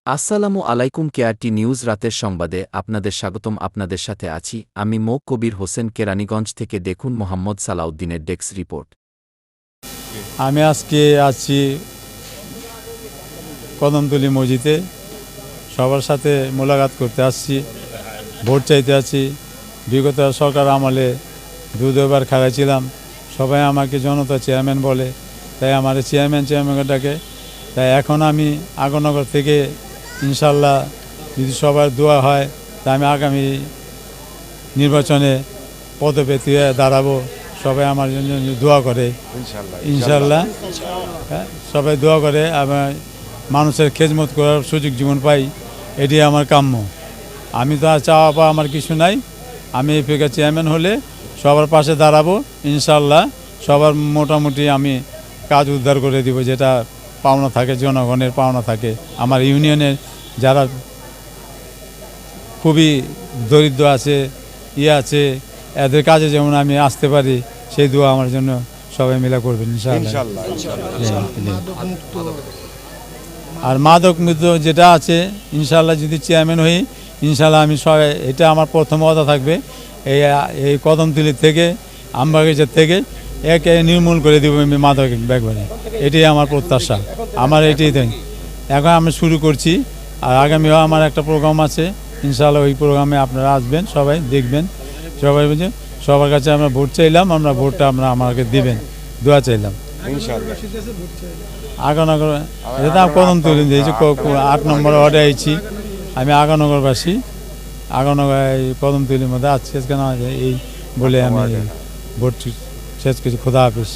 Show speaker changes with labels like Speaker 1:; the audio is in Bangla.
Speaker 1: আসসালামু আলাইকুম। কেআরটি নিউজ রাতের সংবাদে আপনাদের স্বাগতম। আপনাদের সাথে আছি আমি মো কবির হোসেন। কেরানীগঞ্জ থেকে দেখুন মোহাম্মদ সালাউদ্দিনের ডেস্ক রিপোর্ট।
Speaker 2: আমি আজকে আছি কদমতলী মসজিদে, সবার সাথে মোলাকাত করতে আসছি, ভোট চাইতে আছি। বিগত সরকার আমলে দুবার খাড়াইছিলাম, সবাই আমাকে জনতা চেয়ারম্যান বলে, তাই আমার চেয়ারম্যান ডাকে। তাই এখন আমি আগরনগর থেকে ইনশাল্লাহ যদি সবার দোয়া হয়, তাই আমি আগামী নির্বাচনে পদপ্রার্থী হয়ে দাঁড়াবো। সবাই আমার জন্য দোয়া করে ইনশাল্লাহ। সবাই দোয়া করে আমার মানুষের খেদমত করার সুযোগ জীবন পাই, এটি আমার কাম্য। আমি তো আর চাওয়া পাওয়া আমার কিছু নাই। আমি এপিকে চেয়ারম্যান হলে সবার পাশে দাঁড়াবো ইনশাল্লাহ। সবার মোটামুটি আমি কাজ উদ্ধার করে দিব, যেটা পাওনা থাকে, জনগণের পাওনা থাকে। আমার ইউনিয়নের যারা খুবই দরিদ্র আছে, আছে, এদের কাজে যেমন আমি আসতে পারি, সেই দোয়া আমার জন্য সবাই মিলে করবেন ইনশাআল্লাহ। আর মাদক মুক্ত যেটা আছে ইনশাআল্লাহ, যদি চেয়ারম্যান হই ইনশাআল্লাহ আমি সবাই, এটা আমার প্রথম কথা থাকবে। এই কদমতলী থেকে, আমবাগিচার থেকে একে নির্মূল করে দেবো আমি মাদক একবারে। এটাই আমার প্রত্যাশা, আমার এটাই দেয়। এখন আমি শুরু করছি, আর আগামীও আমার একটা প্রোগ্রাম আছে ইনশাআল্লাহ। ওই প্রোগ্রামে আপনারা আসবেন, সবাই দেখবেন। সবাই বুঝে সবার কাছে আমরা ভোট চাইলাম, আমরা ভোটটা আমাকে দিবেন, দোয়া চাইলাম আগরনগর। এটা কদমতলী দিয়েছি, 8 নম্বর ওয়ার্ডে আইছি আমি, আগরনগরবাসী। আগরনগর এই কদমতলীর মধ্যে আছি আজকে, এই বলে আমি ভোট শেষ করছি। খোদা হাফিজ।